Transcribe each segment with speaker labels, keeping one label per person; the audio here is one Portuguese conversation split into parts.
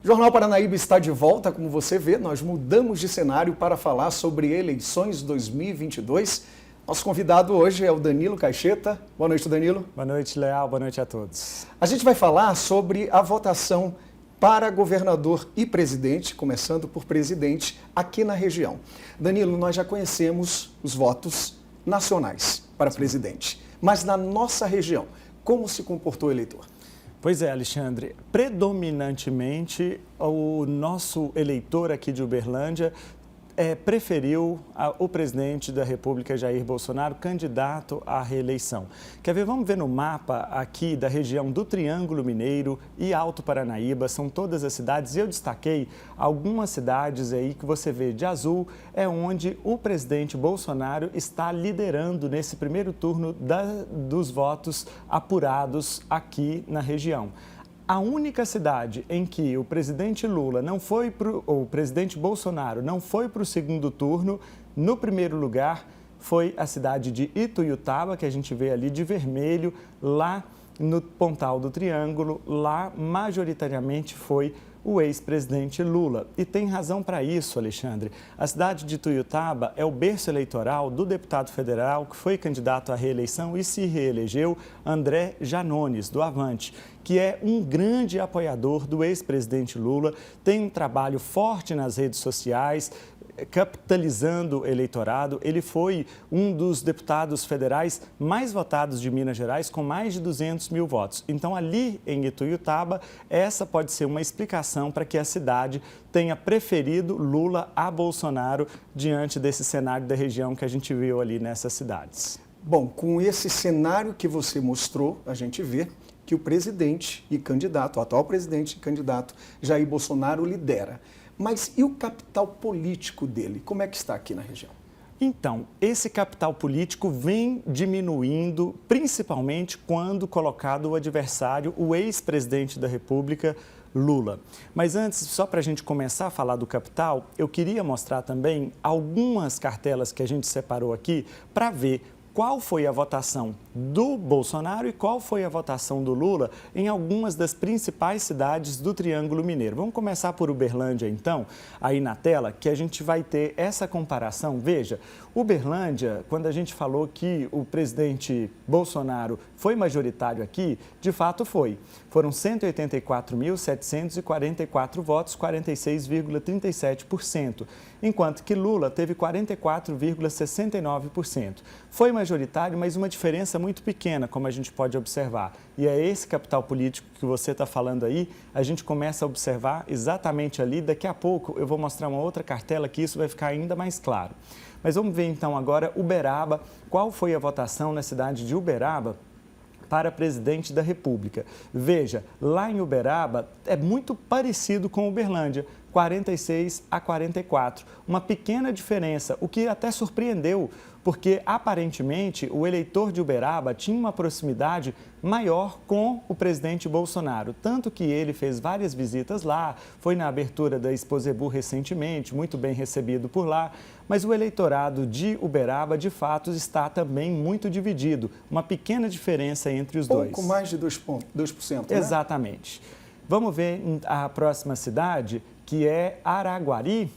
Speaker 1: O Jornal Paranaíba está de volta, como você vê, nós mudamos de cenário para falar sobre eleições 2022. Nosso convidado hoje é o Danilo Caixeta. Boa noite, Danilo.
Speaker 2: Boa noite, Leal. Boa noite a todos.
Speaker 1: A gente vai falar sobre a votação para governador e presidente, começando por presidente, aqui na região. Danilo, nós já conhecemos os votos nacionais para presidente, mas na nossa região, como se comportou o eleitor?
Speaker 2: Pois é, Alexandre, predominantemente o nosso eleitor aqui de Uberlândia preferiu o presidente da República, Jair Bolsonaro, candidato à reeleição. Quer ver? Vamos ver no mapa aqui da região do Triângulo Mineiro e Alto Paranaíba, são todas as cidades, e eu destaquei algumas cidades aí que você vê de azul, é onde o presidente Bolsonaro está liderando nesse primeiro turno dos votos apurados aqui na região. A única cidade em que o presidente o presidente Bolsonaro não foi para o segundo turno, no primeiro lugar, foi a cidade de Ituiutaba, que a gente vê ali de vermelho, lá no Pontal do Triângulo, lá majoritariamente foi o ex-presidente Lula. E tem razão para isso, Alexandre. A cidade de Ituiutaba é o berço eleitoral do deputado federal que foi candidato à reeleição e se reelegeu, André Janones, do Avante, que é um grande apoiador do ex-presidente Lula, tem um trabalho forte nas redes sociais, capitalizando o eleitorado. Ele foi um dos deputados federais mais votados de Minas Gerais, com mais de 200 mil votos. Então, ali em Ituiutaba, essa pode ser uma explicação para que a cidade tenha preferido Lula a Bolsonaro diante desse cenário da região que a gente viu ali nessas cidades.
Speaker 1: Bom, com esse cenário que você mostrou, a gente vê que o presidente e candidato, o atual presidente e candidato Jair Bolsonaro lidera. Mas e o capital político dele? Como é que está aqui na região?
Speaker 2: Então, esse capital político vem diminuindo, principalmente quando colocado o adversário, o ex-presidente da República, Lula. Mas antes, só para a gente começar a falar do capital, eu queria mostrar também algumas cartelas que a gente separou aqui para ver qual foi a votação do Bolsonaro e qual foi a votação do Lula em algumas das principais cidades do Triângulo Mineiro. Vamos começar por Uberlândia, então, aí na tela, que a gente vai ter essa comparação. Veja, Uberlândia, quando a gente falou que o presidente Bolsonaro foi majoritário aqui, de fato foi. Foram 184.744 votos, 46,37%, enquanto que Lula teve 44,69%. Foi majoritário, mas uma diferença muito pequena, como a gente pode observar. E é esse capital político que você está falando aí, a gente começa a observar exatamente ali. Daqui a pouco eu vou mostrar uma outra cartela que isso vai ficar ainda mais claro. Mas vamos ver então agora Uberaba, qual foi a votação na cidade de Uberaba para presidente da República. Veja, lá em Uberaba é muito parecido com Uberlândia, 46 a 44. Uma pequena diferença, o que até surpreendeu, porque aparentemente o eleitor de Uberaba tinha uma proximidade maior com o presidente Bolsonaro, tanto que ele fez várias visitas lá, foi na abertura da Exposebu recentemente, muito bem recebido por lá, mas o eleitorado de Uberaba, de fato, está também muito dividido, uma pequena diferença entre os dois.
Speaker 1: Pouco mais de 2%, né?
Speaker 2: Exatamente. Vamos ver a próxima cidade, que é Araguari.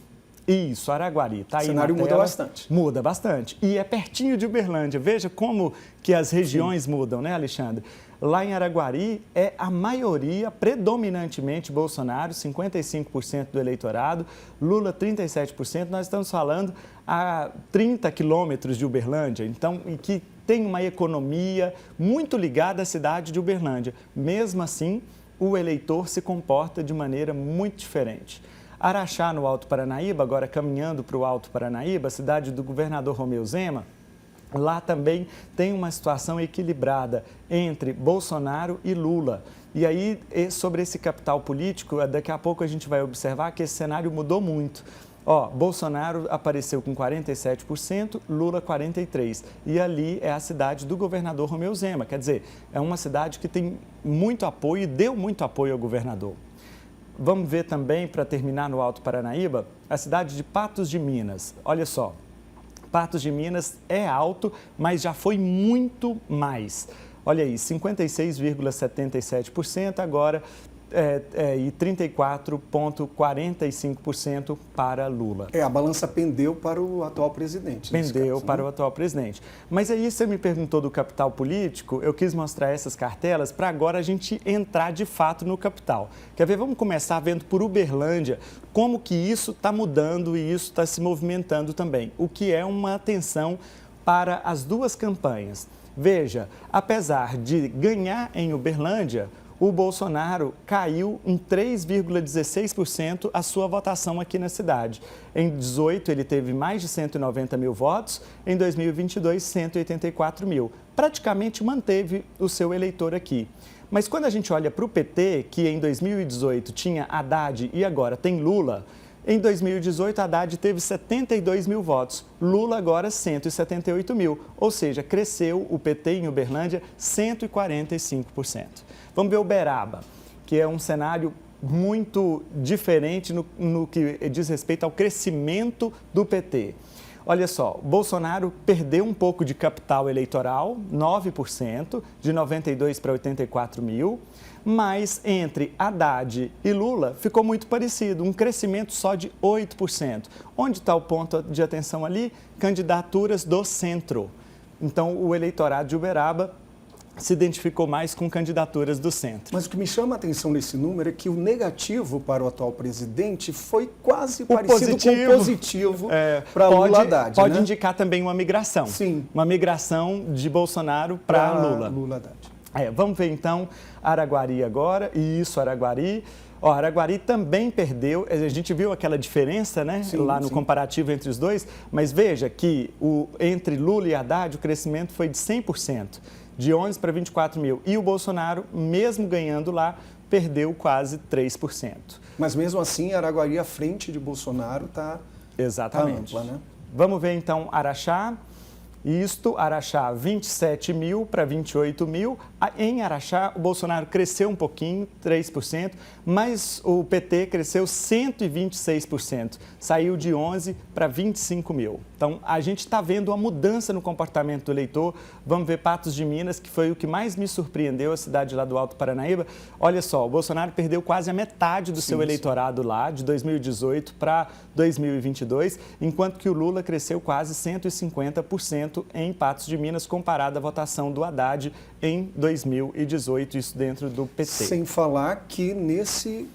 Speaker 2: Isso, Araguari. Está aí na tela. O cenário muda bastante. Muda bastante. E é pertinho de Uberlândia. Veja como que as regiões mudam, né, Alexandre? Lá em Araguari é a maioria, predominantemente Bolsonaro, 55% do eleitorado, Lula 37%. Nós estamos falando a 30 quilômetros de Uberlândia, então, em que tem uma economia muito ligada à cidade de Uberlândia. Mesmo assim, o eleitor se comporta de maneira muito diferente. Araxá, no Alto Paranaíba, agora caminhando para o Alto Paranaíba, a cidade do governador Romeu Zema, lá também tem uma situação equilibrada entre Bolsonaro e Lula. E aí, sobre esse capital político, daqui a pouco a gente vai observar que esse cenário mudou muito. Bolsonaro apareceu com 47%, Lula 43%. E ali é a cidade do governador Romeu Zema. Quer dizer, é uma cidade que tem muito apoio e deu muito apoio ao governador. Vamos ver também, para terminar no Alto Paranaíba, a cidade de Patos de Minas. Olha só, Patos de Minas é alto, mas já foi muito mais. Olha aí, 56,77%, agora e 34,45% para Lula.
Speaker 1: A balança pendeu para o atual presidente.
Speaker 2: Pendeu para o atual presidente. Mas aí você me perguntou do capital político, eu quis mostrar essas cartelas para agora a gente entrar de fato no capital. Quer ver? Vamos começar vendo por Uberlândia como que isso está mudando e isso está se movimentando também, o que é uma atenção para as duas campanhas. Veja, apesar de ganhar em Uberlândia, o Bolsonaro caiu em 3,16% a sua votação aqui na cidade. Em 2018, ele teve mais de 190 mil votos, em 2022, 184 mil. Praticamente manteve o seu eleitor aqui. Mas quando a gente olha para o PT, que em 2018 tinha Haddad e agora tem Lula, em 2018, Haddad teve 72 mil votos, Lula agora 178 mil, ou seja, cresceu o PT em Uberlândia 145%. Vamos ver Uberaba, que é um cenário muito diferente no que diz respeito ao crescimento do PT. Olha só, Bolsonaro perdeu um pouco de capital eleitoral, 9%, de 92 para 84 mil, mas entre Haddad e Lula ficou muito parecido, um crescimento só de 8%. Onde está o ponto de atenção ali? Candidaturas do centro. Então, o eleitorado de Uberaba se identificou mais com candidaturas do centro.
Speaker 1: Mas o que me chama a atenção nesse número é que o negativo para o atual presidente foi quase parecido com o positivo para Lula Haddad.
Speaker 2: Pode indicar também uma migração.
Speaker 1: Sim.
Speaker 2: Uma migração de Bolsonaro para Lula
Speaker 1: Haddad.
Speaker 2: Vamos ver então Araguari agora. Isso, Araguari. Araguari também perdeu, a gente viu aquela diferença, né,
Speaker 1: sim,
Speaker 2: lá no
Speaker 1: sim.
Speaker 2: comparativo entre os dois, mas veja que entre Lula e Haddad o crescimento foi de 100%, de 11 para 24 mil. E o Bolsonaro, mesmo ganhando lá, perdeu quase 3%.
Speaker 1: Mas mesmo assim, Araguari, à frente de Bolsonaro, está
Speaker 2: exatamente.
Speaker 1: ampla, né?
Speaker 2: Vamos ver então Araxá. Araxá 27 mil para 28 mil. Em Araxá, o Bolsonaro cresceu um pouquinho, 3%, mas o PT cresceu 126%, saiu de 11 para 25 mil. Então, a gente está vendo uma mudança no comportamento do eleitor. Vamos ver Patos de Minas, que foi o que mais me surpreendeu, a cidade lá do Alto Paranaíba. Olha só, o Bolsonaro perdeu quase a metade do seu eleitorado lá, de 2018 para 2022, enquanto que o Lula cresceu quase 150% em Patos de Minas, comparado à votação do Haddad em 2018, isso dentro do PT.
Speaker 1: Sem falar que nesse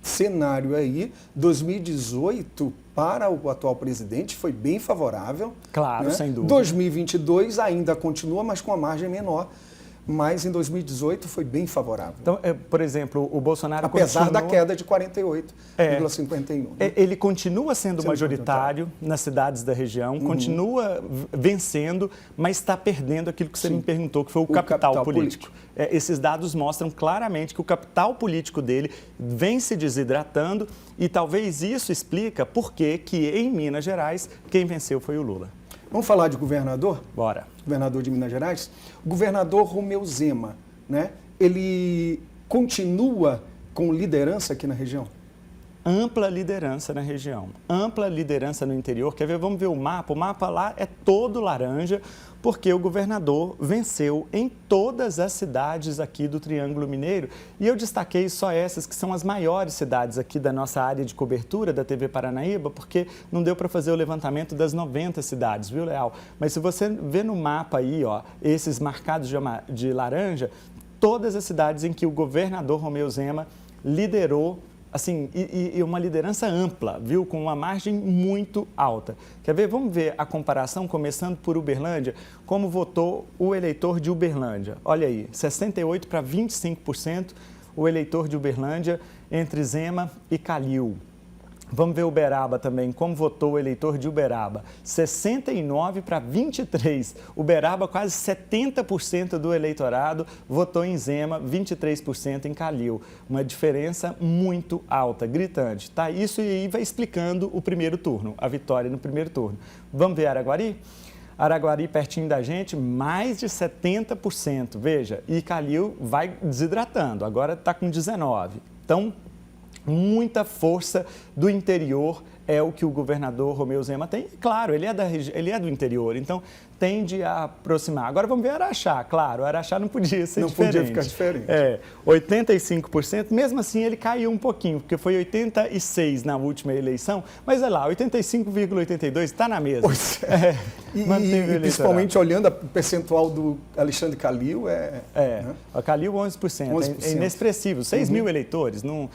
Speaker 1: cenário aí, 2018 para o atual presidente foi bem favorável.
Speaker 2: Claro, né? Sem dúvida.
Speaker 1: 2022 ainda continua, mas com a margem menor. Mas em 2018 foi bem favorável.
Speaker 2: Então, por exemplo, o Bolsonaro
Speaker 1: apesar da queda de 48,51.
Speaker 2: Né? Ele continua sendo majoritário nas cidades da região, continua vencendo, mas está perdendo aquilo que você me perguntou, que foi o capital político. Esses dados mostram claramente que o capital político dele vem se desidratando e talvez isso explica por que em Minas Gerais quem venceu foi o Lula.
Speaker 1: Vamos falar de governador?
Speaker 2: Bora.
Speaker 1: Governador de Minas Gerais. O governador Romeu Zema, né? Ele continua com liderança aqui na região?
Speaker 2: Ampla liderança na região, ampla liderança no interior. Quer ver? Vamos ver o mapa. O mapa lá é todo laranja, porque o governador venceu em todas as cidades aqui do Triângulo Mineiro. E eu destaquei só essas, que são as maiores cidades aqui da nossa área de cobertura da TV Paranaíba, porque não deu para fazer o levantamento das 90 cidades, viu, Leal? Mas se você vê no mapa aí, esses marcados de laranja, todas as cidades em que o governador Romeu Zema liderou, assim, e uma liderança ampla, viu? Com uma margem muito alta. Quer ver? Vamos ver a comparação, começando por Uberlândia, como votou o eleitor de Uberlândia. Olha aí, 68% para 25% o eleitor de Uberlândia entre Zema e Calil. Vamos ver Uberaba também, como votou o eleitor de Uberaba. 69 para 23. Uberaba, quase 70% do eleitorado votou em Zema, 23% em Calil. Uma diferença muito alta, gritante. Tá? Isso aí vai explicando o primeiro turno, a vitória no primeiro turno. Vamos ver Araguari? Araguari, pertinho da gente, mais de 70%. Veja, e Calil vai desidratando, agora está com 19%. Então, muita força do interior é o que o governador Romeu Zema tem. Claro, ele é do interior, então tende a aproximar. Agora vamos ver Araxá, claro, o Araxá não podia ser diferente.
Speaker 1: Não podia ficar diferente.
Speaker 2: 85%, mesmo assim ele caiu um pouquinho, porque foi 86% na última eleição, mas olha lá, 85,82% está na mesma.
Speaker 1: Pois é. E principalmente olhando o percentual do Alexandre Calil,
Speaker 2: né? O Calil 11%, é inexpressivo, 6 mil eleitores, não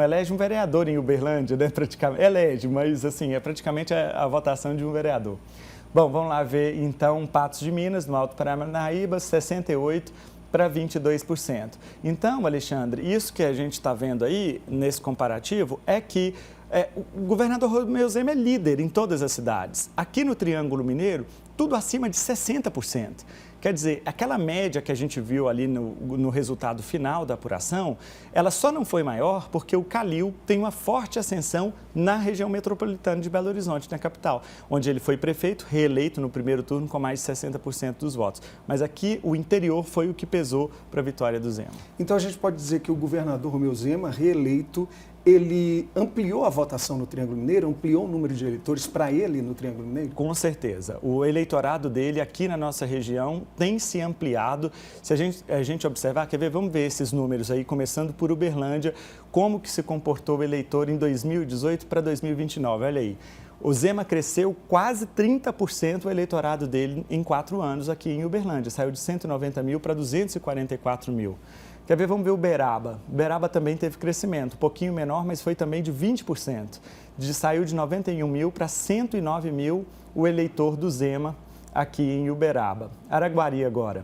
Speaker 2: elege um vereador em Uberlândia, né, praticamente, elege, mas assim, é praticamente a votação de um vereador. Bom, vamos lá ver então Patos de Minas, no Alto Paranaíba, 68% para 22%. Então, Alexandre, isso que a gente está vendo aí, nesse comparativo, é que o governador Romeu Zema é líder em todas as cidades. Aqui no Triângulo Mineiro, tudo acima de 60%. Quer dizer, aquela média que a gente viu ali no resultado final da apuração, ela só não foi maior porque o Calil tem uma forte ascensão na região metropolitana de Belo Horizonte, na capital, onde ele foi prefeito, reeleito no primeiro turno com mais de 60% dos votos. Mas aqui o interior foi o que pesou para a vitória do Zema.
Speaker 1: Então a gente pode dizer que o governador Romeu Zema, reeleito, ele ampliou a votação no Triângulo Mineiro, ampliou o número de eleitores para ele no Triângulo Mineiro?
Speaker 2: Com certeza. O eleitorado dele aqui na nossa região tem se ampliado. Se a gente observar, quer ver, vamos ver esses números aí, começando por Uberlândia, como que se comportou o eleitor em 2018 para 2029. Olha aí. O Zema cresceu quase 30% o eleitorado dele em 4 anos aqui em Uberlândia. Saiu de 190 mil para 244 mil. Quer ver? Vamos ver Uberaba. Uberaba também teve crescimento, um pouquinho menor, mas foi também de 20%. Saiu de 91 mil para 109 mil o eleitor do Zema aqui em Uberaba. Araguari agora.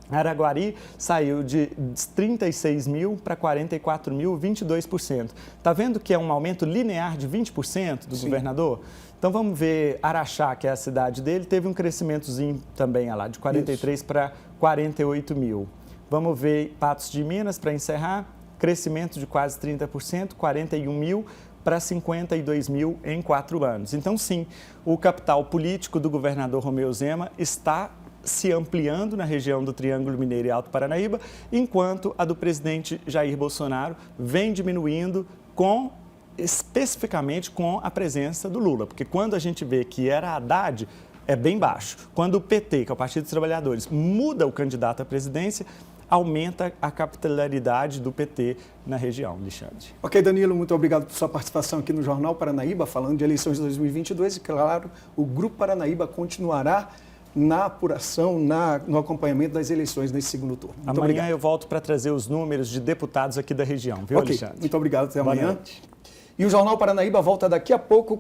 Speaker 2: Araguari saiu de 36 mil para 44 mil, 22%. Está vendo que é um aumento linear de 20% do governador? Então vamos ver Araxá, que é a cidade dele, teve um crescimentozinho também lá, de 43 para 48 mil. Vamos ver Patos de Minas, para encerrar, crescimento de quase 30%, 41 mil para 52 mil em 4 anos. Então, sim, o capital político do governador Romeu Zema está se ampliando na região do Triângulo Mineiro e Alto Paranaíba, enquanto a do presidente Jair Bolsonaro vem diminuindo especificamente com a presença do Lula. Porque quando a gente vê que era Haddad, é bem baixo. Quando o PT, que é o Partido dos Trabalhadores, muda o candidato à presidência, aumenta a capilaridade do PT na região, Alexandre.
Speaker 1: Ok, Danilo, muito obrigado por sua participação aqui no Jornal Paranaíba, falando de eleições de 2022 e, claro, o Grupo Paranaíba continuará na apuração, no acompanhamento das eleições nesse segundo turno. Muito
Speaker 2: amanhã
Speaker 1: obrigado.
Speaker 2: Eu volto para trazer os números de deputados aqui da região, viu, Alexandre?
Speaker 1: Muito obrigado, até amanhã.
Speaker 2: Boa noite.
Speaker 1: E o Jornal Paranaíba volta daqui a pouco